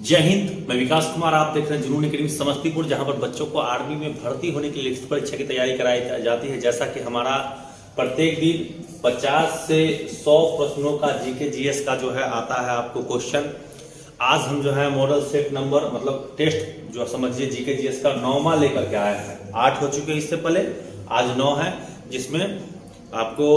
जय हिंद, मैं विकास कुमार। आप देख रहे हैं जुनून एकेडमी समस्तीपुर, जहां पर बच्चों को आर्मी में भर्ती होने के लिए लिखित परीक्षा की तैयारी कराई जाती है। जैसा कि हमारा प्रत्येक दिन 50 से 100 प्रश्नों का जीके जीएस का जो है आता है आपको क्वेश्चन। आज हम जो है मॉडल सेट नंबर मतलब टेस्ट जो समझिए जीके जीएस का 9वां लेकर के आए हैं। 8 हो चुके हैं इससे पहले, आज 9 है, जिसमें आपको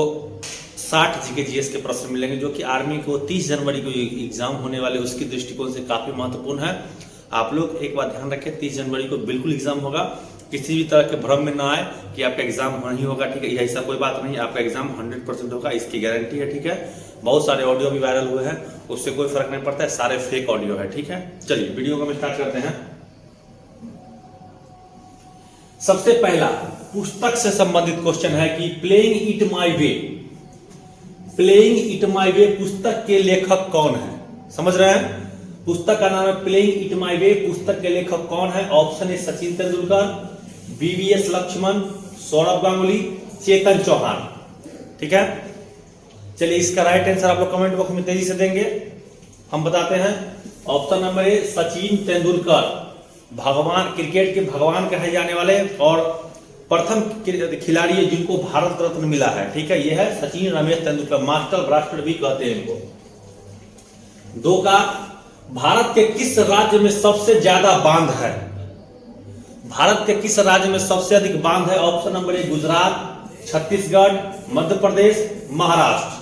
60 जीके जीएस के प्रश्न मिलेंगे, जो कि आर्मी को 30 जनवरी को एग्जाम होने वाले उसकी दृष्टिकोण से काफी महत्वपूर्ण है। आप लोग एक बात ध्यान रखें, 30 जनवरी को बिल्कुल एग्जाम होगा। किसी भी तरह के भ्रम में ना आए कि आपका एग्जाम नहीं होगा, ठीक है, ऐसा कोई बात नहीं। आपका एग्जाम 100% होगा, इसकी गारंटी है, ठीक है। बहुत सारे ऑडियो भी वायरल हुए हैं, उससे कोई फर्क नहीं पड़ता है, सारे फेक ऑडियो है, ठीक है। चलिए वीडियो को हम स्टार्ट करते हैं। सबसे पहला पुस्तक से संबंधित क्वेश्चन है कि playing it my way, playing it my way पुस्तक के लेखक कौन है? समझ रहे हैं? पुस्तक का नाम है प्लेइंग इट माई वे। पुस्तक के लेखक कौन है? ऑप्शन ए सचिन तेंदुलकर, बीवीएस लक्ष्मण, सौरभ गांगुली, चेतन चौहान, ठीक है। चलिए इसका राइट आंसर आप लोग कमेंट बॉक्स में तेजी से देंगे, हम बताते हैं। Option number A Sachin Tendulkar, भगवान, क्रिकेट के भगवान कहे जाने वाले और प्रथम खिलाड़ी है जिनको भारत रत्न मिला है, ठीक है। यह है सचिन रमेश तेंदुलकर, मास्टर ब्लास्टर भी कहते हैं इनको। 2 का भारत के किस राज्य में सबसे ज्यादा बांध है? भारत के किस राज्य में सबसे अधिक बांध है? Option number A Gujarat, Chhattisgarh, Madhya Pradesh, Maharashtra.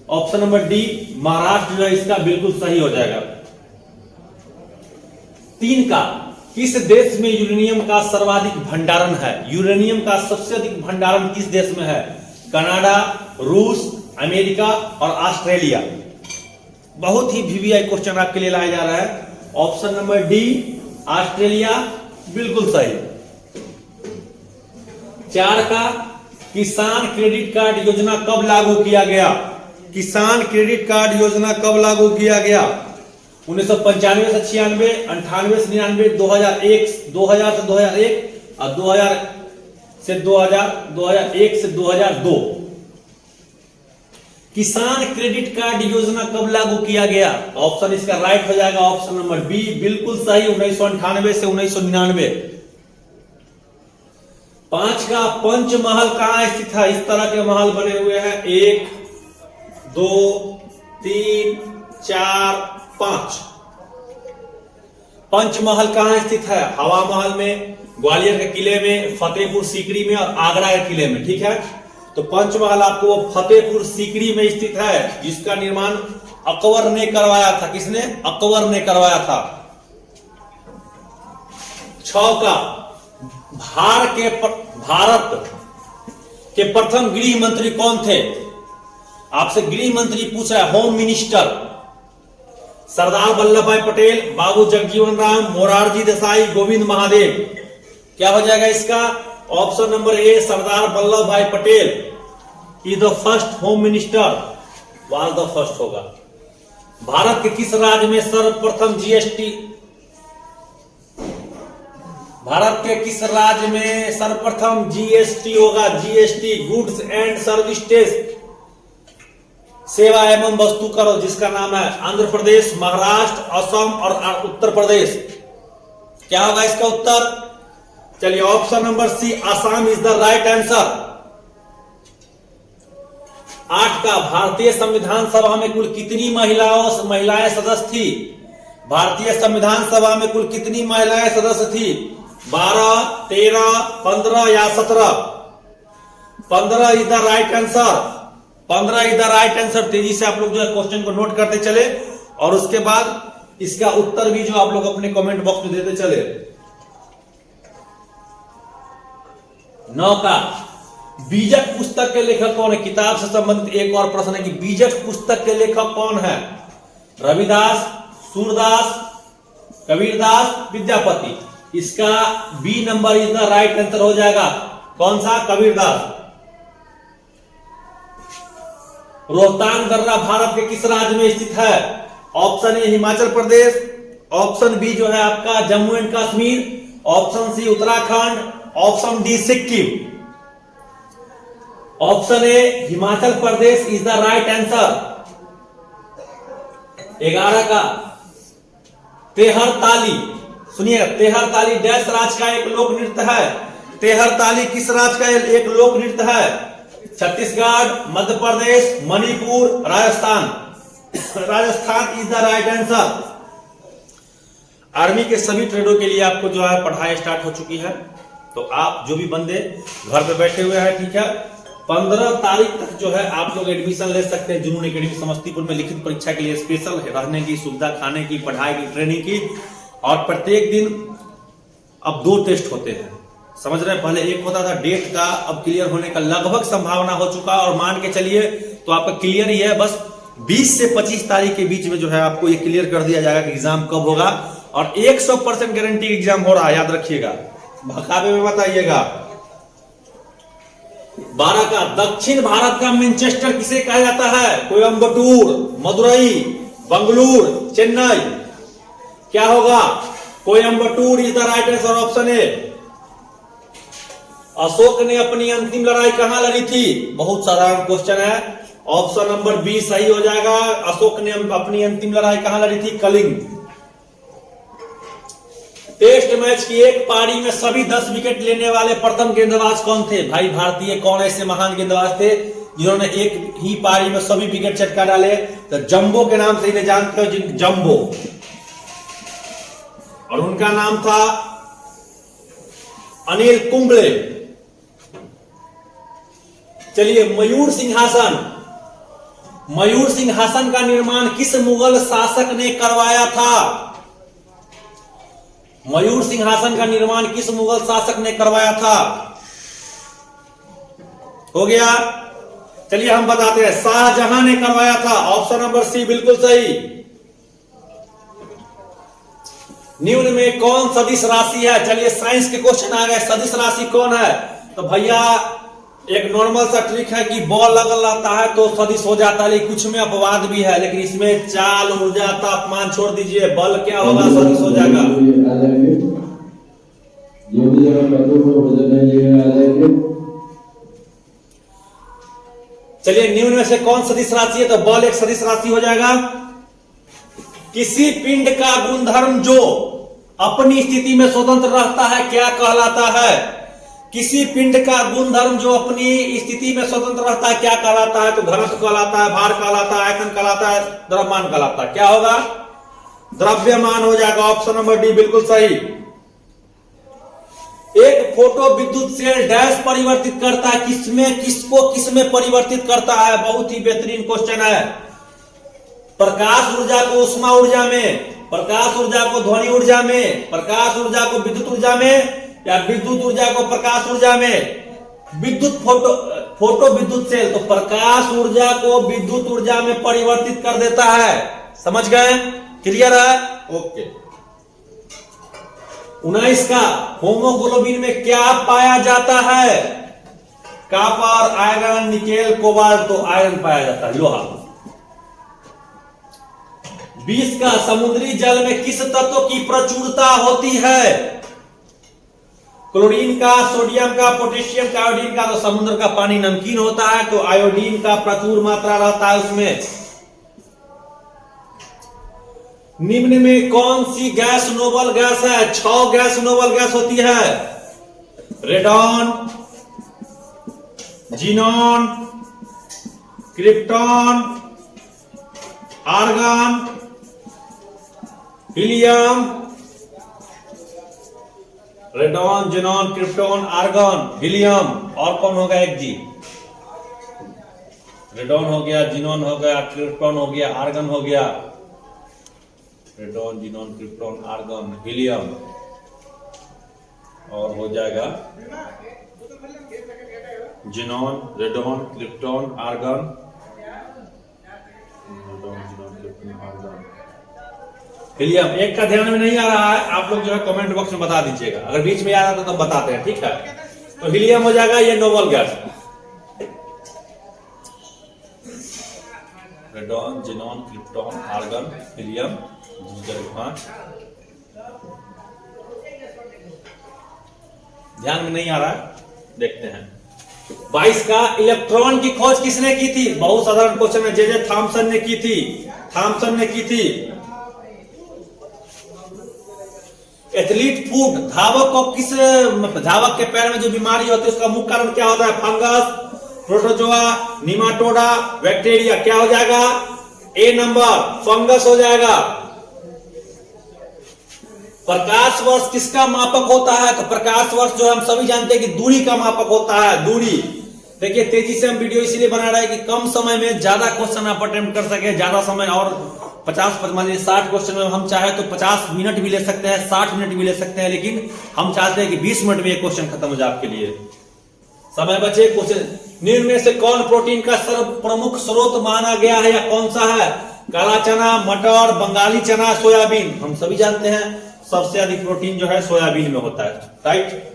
Option number D Maharashtra जो है इसका बिल्कुल सही हो जाएगा। 3 का किस देश में यूरेनियम का सर्वाधिक भंडारण है? यूरेनियम का सबसे अधिक भंडारण किस देश में है? कनाडा, रूस, अमेरिका और ऑस्ट्रेलिया। बहुत ही वीवीआई क्वेश्चन आपके लिए लाया जा रहा है। ऑप्शन नंबर डी ऑस्ट्रेलिया बिल्कुल सही। 4 का किसान क्रेडिट कार्ड योजना कब लागू किया गया? किसान क्रेडिट कार्ड योजना कब लागू किया गया? 1995 से 96, 98 से 99, 2001 से 2001 और 2001 से 2002। किसान क्रेडिट कार्ड योजना कब लागू किया गया? ऑप्शन इसका राइट हो जाएगा ऑप्शन नंबर बी, बिल्कुल सही, 1998 से 1999। 5 का पंचमहल कहां स्थित है? इस तरह के महल बने हुए हैं, 1 2 3 4 5। पंचमहल कहां स्थित है? हवा महल में, ग्वालियर के किले में, फतेहपुर सीकरी में और आगरा के किले में, ठीक है। तो पंचमहल आपको फतेहपुर सीकरी में स्थित है, जिसका निर्माण अकबर ने करवाया था। किसने? अकबर ने करवाया था। 6 का भारत के प्रथम गृह मंत्री कौन थे? आपसे गृह मंत्री पूछ रहा है, होम मिनिस्टर। सरदार वल्लभ भाई पटेल, बाबू जगजीवन राम, मोरारजी देसाई, गोविंद महादेव। क्या हो जाएगा इसका? Option number A Sardar Vallabh भाई Patel is the first home minister, was the first होगा। भारत के किस राज्य में सर्वप्रथम जीएसटी, भारत के किस राज्य में सर्वप्रथम जीएसटी होगा? GST goods and service tax, सेवा एवं वस्तु करो, जिसका नाम है आंध्र प्रदेश, महाराष्ट्र, असम और उत्तर प्रदेश। क्या होगा इसका उत्तर? चलिए option number C Assam is the right answer. 8 का भारतीय संविधान सभा में कुल कितनी महिलाएं सदस्य थी? भारतीय संविधान सभा में कुल कितनी महिलाएं सदस्य थी? 12, 13, 15 या 17? 15 is the right answer. 15 is the right answer. तेजी से आप लोग जो है क्वेश्चन को नोट करते चले और उसके बाद इसका उत्तर भी जो आप लोग अपने कमेंट बॉक्स में देते चले। 9 का बीजक पुस्तक के लेखक कौन है? किताब से संबंधित एक और प्रश्न है कि बीजक पुस्तक के लेखक कौन है? रविदास, सूरदास, कबीरदास, विद्यापति। इसका B number is the right answer हो जाएगा। कौन सा? कबीरदास। रोहतांग दर्रा भारत के किस राज्य में स्थित है? Option A Himachal Pradesh, option B जो है आपका Jammu and Kashmir, option C Uttarakhand, option D Sikkim. Option A Himachal Pradesh is the right answer. 11 का तेहर ताली, सुनिएगा, तेहर ताली डैश राज्य का एक लोक नृत्य है। तेहर ताली किस राज्य का एक लोक नृत्य है? Chhattisgarh, Madhya Pradesh, Manipur, Rajasthan. Rajasthan is the right answer. Army के सभी ट्रेडों के लिए आपको जो है पढ़ाई स्टार्ट हो चुकी है, तो आप जो भी बंदे घर पे बैठे हुए हैं, ठीक है, 15 तारीख तक जो है आप लोग एडमिशन ले सकते हैं जुनून एकेडमी समस्तीपुर में। लिखित परीक्षा के लिए स्पेशल रहने की सुविधा, खाने की, पढ़ाई की, ट्रेनिंग की, और प्रत्येक दिन अब 2 टेस्ट होते हैं, समझ रहे हैं। पहले एक होता था डेट का, अब क्लियर होने का लगभग संभावना हो चुका, और मान के चलिए तो आपका क्लियर ही है। बस 20 से 25 तारीख के बीच में जो है आपको ये क्लियर कर दिया जाएगा कि एग्जाम कब होगा, और 100% गारंटी एग्जाम हो रहा है, याद रखिएगा, भकावे में बताइएगा। 12 का दक्षिण भारत का मैनचेस्टर किसे कहा जाता है? कोयम्बटूर, मदुरई, बंगलुरु, चेन्नई। क्या होगा? Coimbatore is the right answer, option A. Ashok ने अपनी अंतिम लड़ाई कहां लड़ी थी? बहुत साधारण क्वेश्चन है, ऑप्शन नंबर बी सही हो जाएगा। अशोक ने अपनी अंतिम लड़ाई कहां लड़ी थी? कलिंग। टेस्ट मैच की एक पारी में सभी 10 विकेट लेने वाले प्रथम गेंदबाज कौन थे? भाई भारतीय कौन ऐसे महान गेंदबाज थे जिन्होंने एक ही पारी में सभी विकेट चटका डाले? तो जंबो के नाम से इन्हें जानते हो, जंबो, और उनका नाम था अनिल कुंबले। चलिए, मयूर सिंहासन। मयूर सिंहासन का निर्माण किस मुगल शासक ने करवाया था? मयूर सिंहासन का निर्माण किस मुगल शासक ने करवाया था? हो गया। चलिए हम बताते हैं, शाहजहां ने करवाया था, ऑप्शन नंबर सी बिल्कुल सही। निम्न में कौन सदिश राशि है? चलिए साइंस के क्वेश्चन आ गए, सदिश राशि कौन है? तो भैया एक नॉर्मल सा ट्रिक है कि बॉल लगल रहता है तो सदिश हो जाता है, लेकिन कुछ में अपवाद भी है, लेकिन इसमें चाल, ऊर्जा, तापमान छोड़ दीजिए, बल क्या होगा? सदिश हो जाएगा। चलिए, निम्न में से कौन सदिश राशि है? तो बल एक सदिश राशि हो जाएगा। किसी पिंड का गुणधर्म जो अपनी स्थिति में स्वतंत्र रहता है क्या कहलाता है? किसी पिंड का गुणधर्म जो अपनी स्थिति में स्वतंत्र रहता है क्या कहलाता है? तो घनत्व कहलाता है, भार कहलाता है, आयतन कहलाता है, द्रव्यमान कहलाता है। क्या होगा? द्रव्यमान हो जाएगा, ऑप्शन नंबर डी बिल्कुल सही। एक फोटो विद्युत सेल डैश परिवर्तित करता है, किसमें, किसको किसमें परिवर्तित करता है? बहुत ही बेहतरीन क्वेश्चन है। प्रकाश ऊर्जा को उष्मा ऊर्जा में, प्रकाश ऊर्जा को ध्वनि ऊर्जा में, प्रकाश ऊर्जा को विद्युत ऊर्जा में, या विद्युत ऊर्जा को प्रकाश ऊर्जा में? विद्युत फोटो विद्युत सेल तो प्रकाश ऊर्जा को विद्युत ऊर्जा में परिवर्तित कर देता है, समझ गए? क्लियर है? ओके। 19 का होमोग्लोबिन में क्या पाया जाता है? Copper, iron, nickel, cobalt. तो आयरन पाया जाता है, लोहा। 20 का समुद्री जल में किस तत्व की प्रचुरता होती है? क्लोरीन का, सोडियम का, पोटेशियम का, आयोडीन का। तो समुद्र का पानी नमकीन होता है तो आयोडीन का प्रचुर मात्रा रहता है उसमें। निम्न में कौन सी गैस नोबल गैस है? 6 गैस नोबल गैस होती है। Radon, xenon, krypton, argon, helium. Radon, xenon, krypton, argon, helium, और कौन होगा? एक जी। रेडॉन हो गया, जीनॉन हो गया, क्रिप्टॉन हो गया, आर्गन हो गया। Radon, xenon, krypton, argon, helium, और हो जाएगा xenon, radon, krypton, argon, radon, xenon, krypton, argon, helium. एक का ध्यान में नहीं आ रहा है, आप लोग जो है कमेंट बॉक्स में बता दीजिएगा, अगर बीच में आ रहा था तो बताते हैं, ठीक है? तो हीलियम हो जाएगा, ये noble gas. Radon, xenon, krypton, argon, helium, 5। ध्यान में नहीं आ रहा है, देखते हैं। 22 का इलेक्ट्रॉन की खोज किसने की थी? बहुत साधारण क्वेश्चन है, जे थॉमसन ने की थी। थॉमसन ने की थी। एथलीट फूड, धावक को धावक के पैर में जो बीमारी होती है उसका मुख्य कारण क्या होता है? Fungus, protozoa, nematoda, bacteria. क्या हो जाएगा? ए नंबर, फंगस हो जाएगा। प्रकाश वर्ष किसका मापक होता है? तो प्रकाश वर्ष जो हम सभी जानते हैं कि दूरी का मापक होता है, दूरी। देखिए तेजी से हम वीडियो इसीलिए बना रहे हैं कि कम समय में ज्यादा क्वेश्चन आप अटेम्प्ट कर सके, ज्यादा समय और 60 क्वेश्चन में हम चाहे तो 50 मिनट भी ले सकते हैं, 60 मिनट भी ले सकते हैं, लेकिन हम चाहते हैं कि 20 मिनट में ये क्वेश्चन खत्म हो जाए आपके लिए, समय बचे। क्वेश्चन निम्न में से कौन प्रोटीन का सर्व प्रमुख स्रोत माना गया है या कौन सा है? काला चना, मटर, बंगाली चना, सोयाबीन। हम सभी जानते हैं सबसे अधिक प्रोटीन जो है सोयाबीन में होता है, राइट।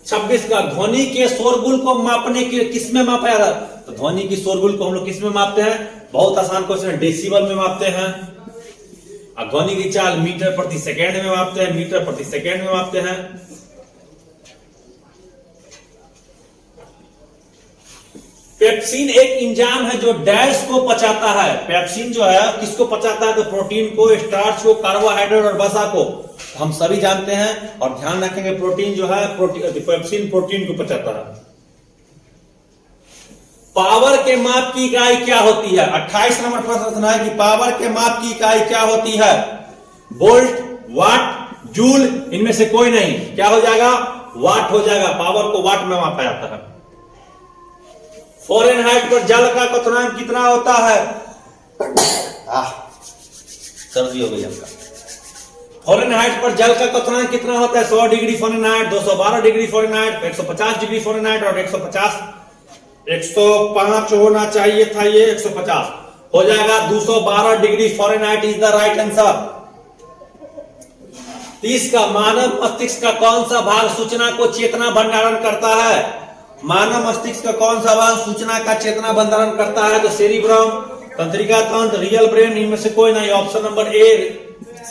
26 का ध्वनि के शोरगुल को मापने के किसमें मापा जाता है? तो ध्वनि की शोरगुल को हम लोग किसमें मापते हैं? बहुत आसान क्वेश्चन है, डेसिबल में मापते हैं। और ध्वनि की चाल मीटर प्रति सेकेंड में मापते हैं, मीटर प्रति सेकेंड में मापते हैं। पेप्सिन एक एंजाइम है जो डैश को पचाता है। पेप्सिन जो है किसको पचाता है? तो प्रोटीन को, स्टार्च को, कार्बोहाइड्रेट और वसा को। हम सभी जानते हैं और ध्यान रखेंगे प्रोटीन जो है पेप्सिन प्रोटीन को पचाता है। पावर के माप की इकाई क्या होती है? 28 नंबर प्रश्न है कि पावर के माप की इकाई क्या होती है? वोल्ट, वाट, जूल, इनमें से कोई नहीं। क्या हो जाएगा? वाट हो जाएगा। पावर को वाट में मापा जाता है। फ़ारेनहाइट पर जल का क्वथनांक कितना होता है? सर्दी हो गई आपका। फ़ारेनहाइट पर जल का क्वथनांक कितना होता है? 100 degree Fahrenheit, 212 degree Fahrenheit, 150 degree Fahrenheit और 105 होना चाहिए था, ये 150 हो जाएगा। 212 degree Fahrenheit is the right answer. 30 का मानव मस्तिष्क का कौन सा भाग सूचना को चेतना भंडारण करता है? मानव मस्तिष्क का कौन सा भाग सूचना का चेतना भंडारण करता है? तो सेरिब्रम, तंत्रिका तंत्र, रियल ब्रेन, इनमें से कोई नहीं। Option number A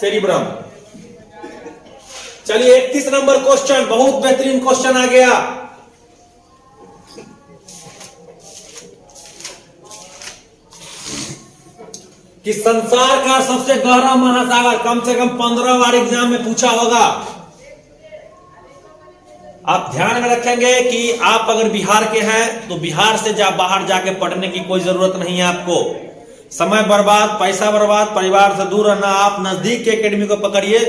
cerebrum. चलिए 31 नंबर क्वेश्चन, बहुत बेहतरीन क्वेश्चन आ गया। कि संसार का सबसे गहरा महासागर, कम से कम 15 बार एग्जाम में पूछा होगा। आप ध्यान में रखेंगे कि आप अगर बिहार के हैं तो बिहार से बाहर जाके पढ़ने की कोई जरूरत नहीं है आपको। समय बर्बाद, पैसा बर्बाद, परिवार से दूर रहना, आप नजदीक के एकेडमी को पकड़िए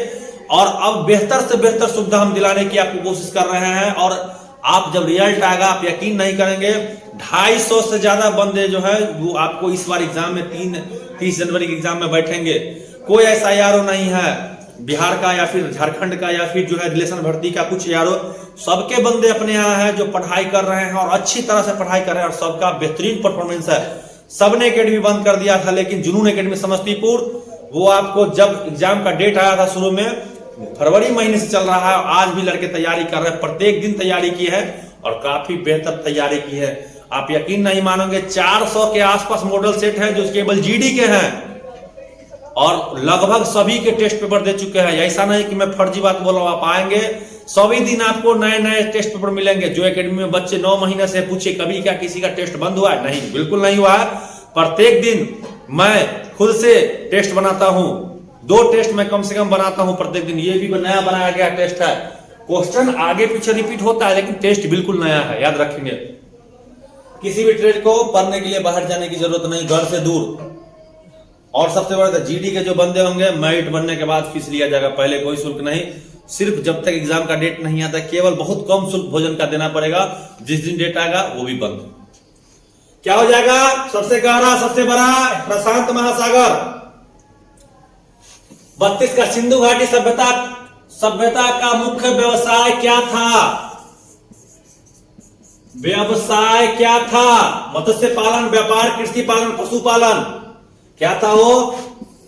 और अब बेहतर से बेहतर सुविधा हम दिलाने की आपको कोशिश कर रहे हैं। और आप जब रिजल्ट आएगा आप यकीन नहीं करेंगे, 250 से ज्यादा बंदे जो है वो आपको इस बार एग्जाम में 30 जनवरी के एग्जाम में बैठेंगे। कोई ऐसा यारो नहीं है बिहार का या फिर झारखंड का या फिर जो है रिलेशन भर्ती का, कुछ यारो सबके बंदे अपने यहाँ है जो पढ़ाई कर रहे हैं और अच्छी तरह से पढ़ाई कर रहे हैं और सबका बेहतरीन परफॉर्मेंस है। सबने एकेडमी बंद कर दिया था, लेकिन जुनून एकेडमी समस्तीपुर, वो आपको जब एग्जाम का डेट आया था शुरू में फरवरी महीने से चल रहा है, आज भी लड़के तैयारी कर रहे हैं, प्रत्येक दिन तैयारी की है और काफी बेहतर तैयारी की है। आप यकीन नहीं मानोगे, 400 के आसपास मॉडल सेट है जो केवल जीडी के हैं और लगभग सभी के टेस्ट पेपर दे चुके हैं। ऐसा नहीं कि मैं फर्जी बात बोल रहा हूं, आप आएंगे सभी दिन आपको नए नए टेस्ट पेपर मिलेंगे। जो एकेडमी में बच्चे 9 महीने से पूछे कभी क्या किसी का टेस्ट बंद हुआ है? नहीं, बिल्कुल नहीं हुआ है। प्रत्येक दिन मैं खुद से टेस्ट बनाता हूं, 2 टेस्ट मैं कम से कम बनाता हूं प्रत्येक दिन। ये भी नया बनाया गया टेस्ट है। क्वेश्चन आगे पीछे रिपीट होता है लेकिन टेस्ट बिल्कुल नया है, याद रखेंगे। किसी भी ट्रेड को पढ़ने के लिए बाहर जाने की जरूरत नहीं, घर से दूर। और सबसे बड़ा जीडी के जो बंदे होंगे, मेरिट बनने के बाद फीस लिया जाएगा, पहले कोई शुल्क नहीं। सिर्फ जब तक एग्जाम का डेट नहीं आता केवल बहुत कम शुल्क भोजन का देना पड़ेगा। जिस दिन डेट आएगा वो भी बंद। क्या हो जाएगा? सबसे गहरा, सबसे बड़ा प्रशांत महासागर। 32 का सिंधु घाटी सभ्यता का मुख्य व्यवसाय क्या था? व्यवसाय क्या था? मत्स्य पालन, व्यापार, कृषि पालन, पशुपालन। क्या था वो?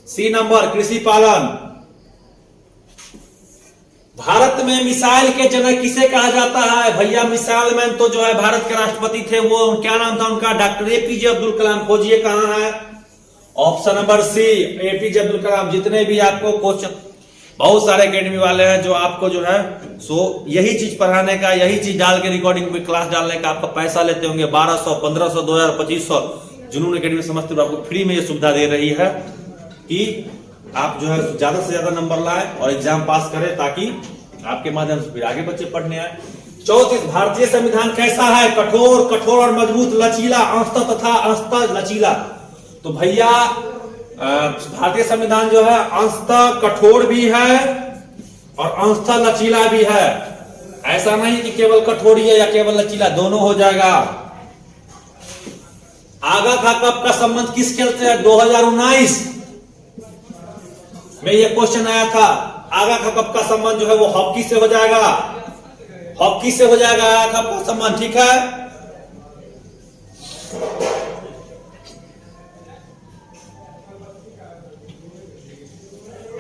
सी नंबर, कृषि पालन। भारत में मिसाइल के जनक किसे कहा जाता है? भैया मिसाइल मैन तो जो है भारत के राष्ट्रपति थे, वो क्या नाम था उनका? डॉक्टर एपीजे अब्दुल कलाम। खोजिए कहां है? Option number C, APJ Abdul Kalam. जितने भी आपको क्वेश्चन, बहुत सारे एकेडमी वाले हैं जो आपको जो है यही चीज पढ़ाने का, यही चीज डाल के रिकॉर्डिंग में क्लास डालने का आपका पैसा लेते होंगे, 1200, 1500, 2000, 2500। जुनून एकेडमी समझते हुए आपको फ्री में ये सुविधा दे रही है कि आप जो है ज्यादा से ज्यादा नंबर लाएं और एग्जाम पास करें, ताकि आपके माध्यम से फिर आगे बच्चे पढ़ने आए। 34, भारतीय संविधान कैसा है? कठोर, कठोर और मजबूत, लचीला, अंशतः तथा अंशतः लचीला। तो भैया भारतीय संविधान जो है अंशतः कठोर भी है और अंशतः लचीला भी है। ऐसा नहीं कि केवल कठोर ही है या केवल लचीला, दोनों हो जाएगा। आगा खा कप का संबंध किस खेल से है? 2019 में यह क्वेश्चन आया था। आगा खा कप का संबंध जो है वो हॉकी से हो जाएगा, हॉकी से हो जाएगा आगा कप का संबंध, ठीक है।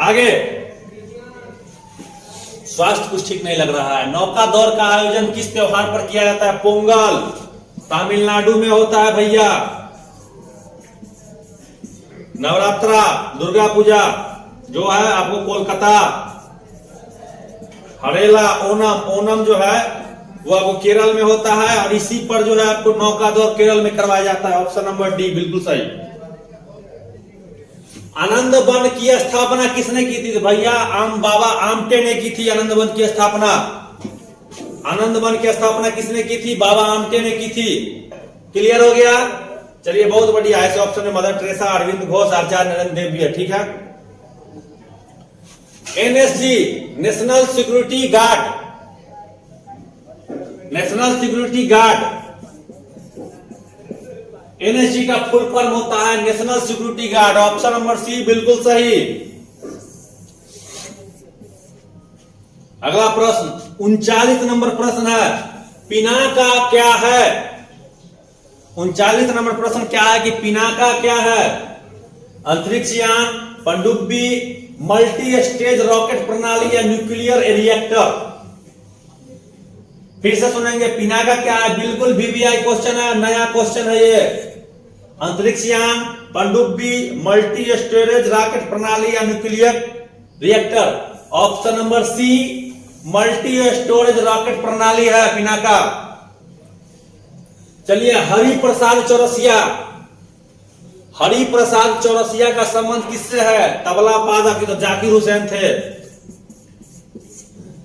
आगे, स्वास्थ्य कुछ ठीक नहीं लग रहा है। नौका दौड़ का आयोजन किस त्योहार पर किया जाता है? पोंगल, तमिलनाडु में होता है भैया। नवरात्रा, दुर्गा पूजा जो है आपको कोलकाता, हरेला, ओनम, ओनम जो है वो आपको केरल में होता है, और इसी पर जो है आपको नौका दौड़ केरल में करवाया जाता है। ऑप्शन नंबर डी बिल्कुल सही। आनंद वन की स्थापना किसने की थी? भैया बाबा आमटे ने की थी आनंद वन की स्थापना। आनंद वन की स्थापना किसने की थी? बाबा आमटे ने की थी। क्लियर हो गया? चलिए, बहुत बढ़िया। ऐसे ऑप्शन में मदर टेरेसा, अरविंद घोष, आचार्य नरेंद्र देव भी है, ठीक है। NSG, national security guard, national security guard, NSG का फुल फॉर्म होता है national security guard. Option number C बिल्कुल सही। अगला प्रश्न 39 नंबर प्रश्न है, पिनाका क्या है? 39 नंबर प्रश्न क्या है कि पिनाका क्या है? अंतरिक्ष यान, पनडुब्बी, मल्टी स्टेज रॉकेट प्रणाली या न्यूक्लियर रिएक्टर? फिर से सुनेंगे, पिनाका क्या है? बिल्कुल वीवीआई क्वेश्चन है, नया क्वेश्चन है ये। अंतरिक्ष यान, पनडुब्बी, मल्टी स्टोरेज रॉकेट प्रणाली या nuclear reactor? Option number C multi storage rocket प्रणाली है पिनाका। चलिए, हरिप्रसाद चौरसिया, हरिप्रसाद चौरसिया का संबंध किससे है? तबला वादक तो जाकिर हुसैन थे।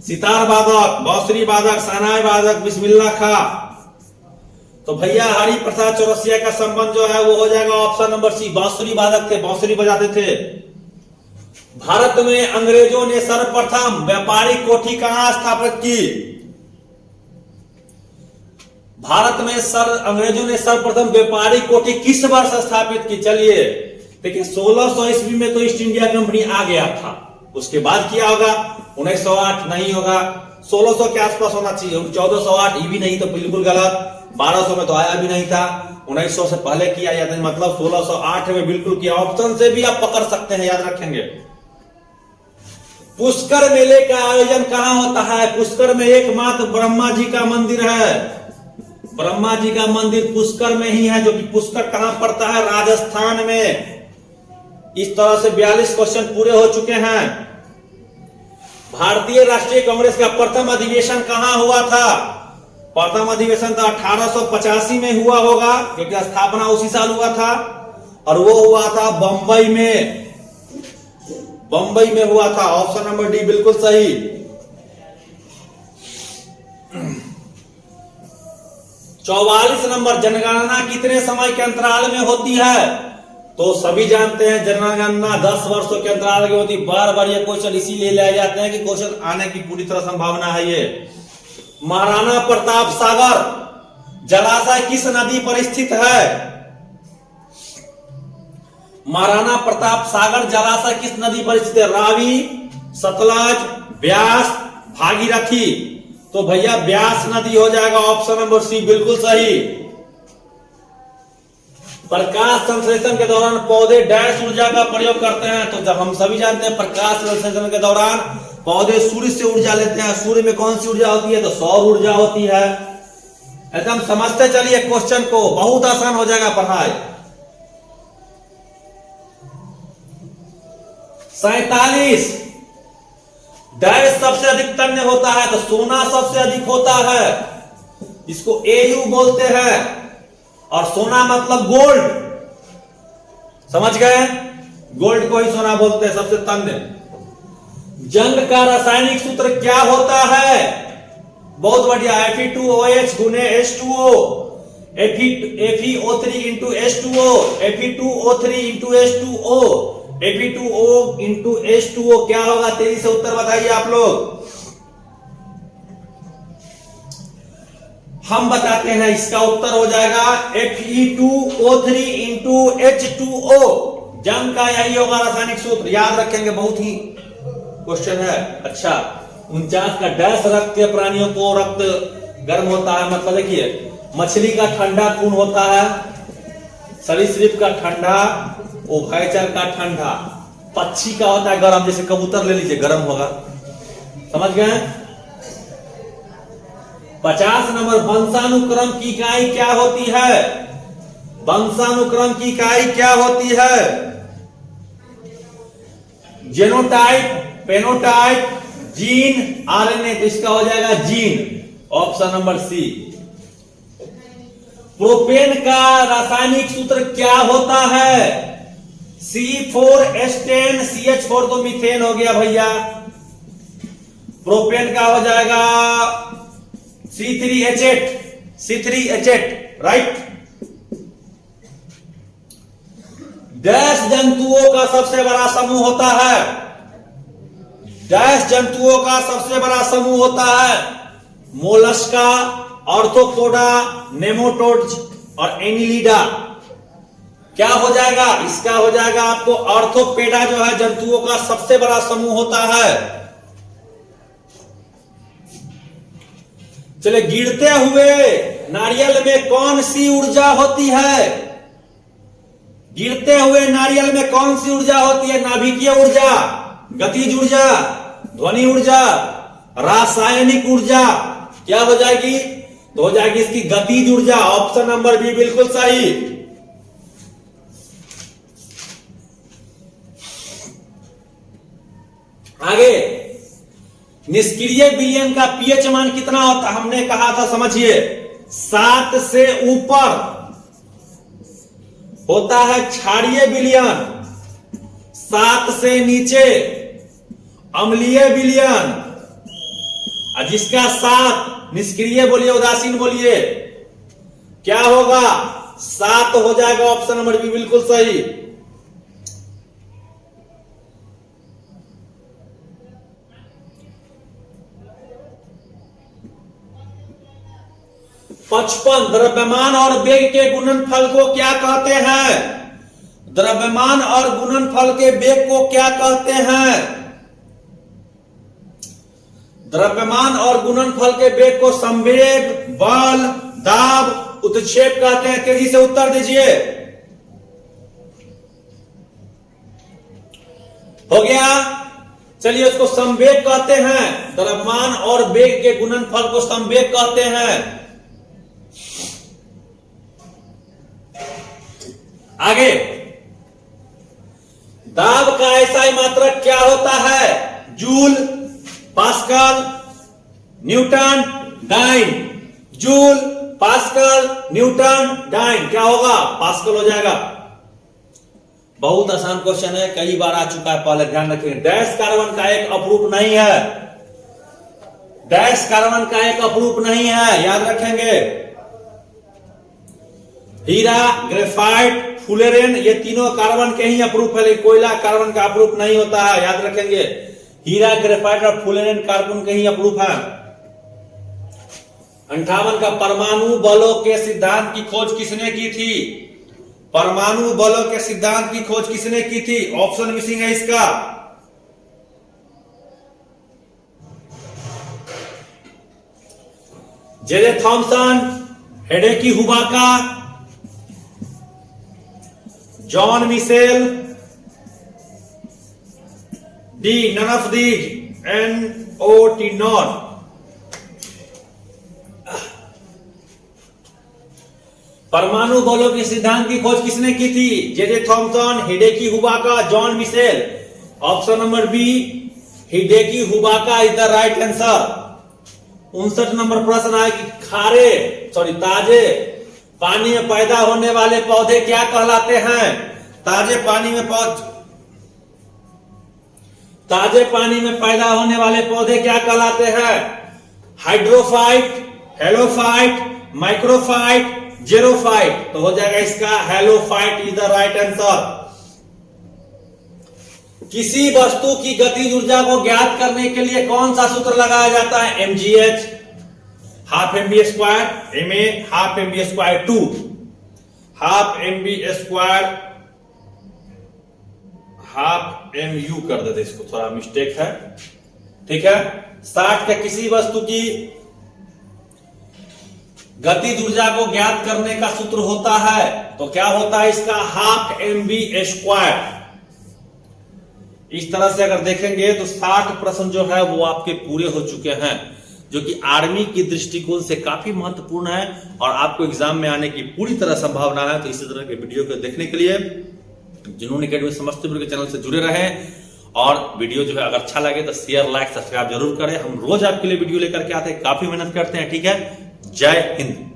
सितार वादक, बांसुरी वादक, शहनाई वादक बिस्मिल्लाह खा। तो भैया हरिप्रसाद चौरसिया का संबंध जो है वो हो जाएगा ऑप्शन नंबर सी, बांसुरी वादक थे, बांसुरी बजाते थे। भारत में अंग्रेजों ने सर्वप्रथम व्यापारिक कोठी कहां स्थापित की? भारत में अंग्रेजों ने सर्वप्रथम व्यापारिक कोठी किस वर्ष स्थापित की? चलिए देखिए, 1600 ईस्वी में तो ईस्ट इंडिया कंपनी आ गया था, उसके बाद किया होगा 1908, नहीं होगा, 1600 के आसपास होना चाहिए। 1408 ये भी नहीं तो बिल्कुल गलत, 1200 में तो आया भी नहीं था, 1900 से पहले किया जाता है, मतलब 1608 में बिल्कुल किया। ऑप्शन से भी आप पकड़ सकते हैं, याद रखेंगे। पुष्कर मेले का आयोजन कहां होता है? पुष्कर में एकमात्र ब्रह्मा जी का मंदिर है, ब्रह्मा जी का मंदिर पुष्कर में ही है, जो कि पुष्कर कहां पड़ता है? राजस्थान में। इस तरह से 42 क्वेश्चन पूरे हो चुके हैं। भारतीय राष्ट्रीय कांग्रेस का प्रथम अधिवेशन कहां हुआ था? प्रथम अधिवेशन तो 1885 में हुआ होगा, क्योंकि स्थापना उसी साल हुआ था, और वो हुआ था बंबई में, बंबई में हुआ था। ऑप्शन नंबर डी बिल्कुल सही। चौवालीस नंबर, जनगणना कितने समय के अंतराल में होती है? तो सभी जानते हैं जनगणना 10 वर्षों के अंतराल की होती। बार बार ये क्वेश्चन इसीलिए लाए जाते हैं कि क्वेश्चन आने की पूरी तरह संभावना है ये। महाराणा प्रताप सागर जलाशय किस नदी पर स्थित है? महाराणा प्रताप सागर जलाशय किस नदी पर स्थित है? रावी, सतलज, ब्यास, भागीरथी? तो भैया ब्यास नदी हो जाएगा। ऑप्शन नंबर सी बिल्कुल सही। प्रकाश संश्लेषण के दौरान पौधे डैश ऊर्जा का प्रयोग करते हैं? तो जब हम सभी जानते हैं प्रकाश संश्लेषण के दौरान पौधे सूर्य से ऊर्जा लेते हैं। सूर्य में कौन सी ऊर्जा होती है? तो सौर ऊर्जा होती है। एकदम समझते चलिए क्वेश्चन को, बहुत आसान हो जाएगा पढ़ाई। 47 डैश सबसे अधिक तन्य होता है? तो सोना सबसे अधिक होता है, इसको एयू बोलते हैं, और सोना मतलब गोल्ड, समझ गए? गोल्ड को ही सोना बोलते हैं, सबसे तंग। जंग का रासायनिक सूत्र क्या होता है? बहुत बढ़िया, Fe2OH गुने H2O, FeO3 into H2O, Fe2O3 into H2O, Fe2O into H2O क्या होगा? तेजी से उत्तर बताइए आप लोग। हम बताते हैं, इसका उत्तर हो जाएगा Fe2O3 इंटू H2O। जंग का यही होगा रासायनिक सूत्र, याद रखेंगे, बहुत ही क्वेश्चन है। अच्छा, 49 का डैश रक्त के प्राणियों को रक्त गर्म होता है, मतलब देखिए, मछली का ठंडा खून होता है, सरीसृप का ठंडा, उभयचर का ठंडा, पक्षी का होता है गर्म, जैसे कबूतर ले लीजिए, गर्म होगा। समझ गए? 50 नंबर, वंशानुक्रम की इकाई क्या होती है? वंशानुक्रम की इकाई क्या होती है? Genotype, phenotype, gene, RNA. तो इसका हो जाएगा gene, option number C. Propane का रासायनिक सूत्र क्या होता है? C4H10 CH4, तो मीथेन हो गया भैया। प्रोपेन का हो जाएगा C3H8, राइट। डैश जंतुओं का सबसे बड़ा समूह होता है? डैश जंतुओं का सबसे बड़ा समूह होता है? मोलस्का, ऑर्थोपोडा, नेमाटोड्स और एनिलिडा। क्या हो जाएगा? इसका हो जाएगा आपको ऑर्थोपेडा, जो है जंतुओं का सबसे बड़ा समूह होता है। चलिए, गिरते हुए नारियल में कौन सी ऊर्जा होती है? गिरते हुए नारियल में कौन सी ऊर्जा होती है? नाभिकीय ऊर्जा, गतिज ऊर्जा, ध्वनि ऊर्जा, रासायनिक ऊर्जा। क्या हो जाएगी? तो हो जाएगी इसकी गतिज ऊर्जा, ऑप्शन नंबर बी बिल्कुल सही। आगे, निष्क्रिय विलयन का पीएच मान कितना होता है? हमने कहा था, समझिए, 7 से ऊपर होता है क्षारीय विलयन, 7 से नीचे अम्लीय विलयन, और जिसका 7 निष्क्रिय बोलिए, उदासीन बोलिए, क्या होगा? 7 हो जाएगा, ऑप्शन नंबर बी बिल्कुल सही। पचपन, द्रव्यमान और वेग के गुणनफल को क्या कहते हैं? द्रव्यमान और गुणनफल के वेग को क्या कहते हैं? द्रव्यमान और गुणनफल के वेग को संवेग, बल, दाब, उत्क्षेप कहते हैं। तेजी से उत्तर दीजिए। हो गया? चलिए, उसको संवेग कहते हैं। द्रव्यमान और वेग के गुणनफल को संवेग कहते हैं। आगे, दाब का SI मात्रक क्या होता है? Joule, pascal, newton, dyne. Joule, pascal, newton, dyne. क्या होगा? पास्कल हो जाएगा। बहुत आसान क्वेश्चन है, कई बार आ चुका है पहले, ध्यान रखिए। डैश कार्बन का एक अपरूप नहीं है, डैश कार्बन का एक अपरूप नहीं है, याद रखेंगे। हीरा, ग्रेफाइट, फुलेरेन, ये तीनों कार्बन के ही अपरूप है, लेकिन कोयला कार्बन का अपरूप नहीं होता है, याद रखेंगे। हीरा, ग्रेफाइट और फुलेरेन कार्बन के ही अपरूप है। 58 का, परमाणु बलों के सिद्धांत की खोज किसने की थी? परमाणु बलों के सिद्धांत की खोज किसने की थी? ऑप्शन मिसिंग है इसका। J Thomson, Hideki Yukawa, John Mitchell, D none of these, NOT not. परमाणु बलों के सिद्धांत की खोज किसने की थी? J Thomson, Hideki Yukawa, John Mitchell. Option number B, Hideki Yukawa is the right answer. 59 number प्रश्न है कि ताजे पानी में पैदा होने वाले पौधे क्या कहलाते हैं? ताजे पानी में पैदा होने वाले पौधे क्या कहलाते हैं? Hydrophyte, halophyte, microphyte, xerophyte. तो हो जाएगा इसका halophyte is the right answer. किसी वस्तु की गतिज ऊर्जा को ज्ञात करने के लिए कौन सा सूत्र लगाया जाता है? mgh, half mv square, ma, half mv square 2, half mv square, half mu कर देते, इसको थोड़ा मिस्टेक है, ठीक है। 60 का किसी वस्तु की गतिज ऊर्जा को ज्ञात करने का सूत्र होता है, तो क्या होता है इसका? Half mv square. इस तरह से अगर देखेंगे तो 60 प्रश्न जो है वो आपके पूरे हो चुके हैं, जो कि आर्मी की दृष्टिकोण से काफी महत्वपूर्ण है और आपको एग्जाम में आने की पूरी तरह संभावना है। तो इसी तरह के वीडियो को देखने के लिए जुनून एकेडमी समस्तीपुर के चैनल से जुड़े रहें और वीडियो जो है अगर अच्छा लगे तो शेयर, लाइक, सब्सक्राइब जरूर करें। हम रोज आपके लिए वीडियो लेकर के आते हैं, काफी मेहनत करते हैं, ठीक है। जय हिंद।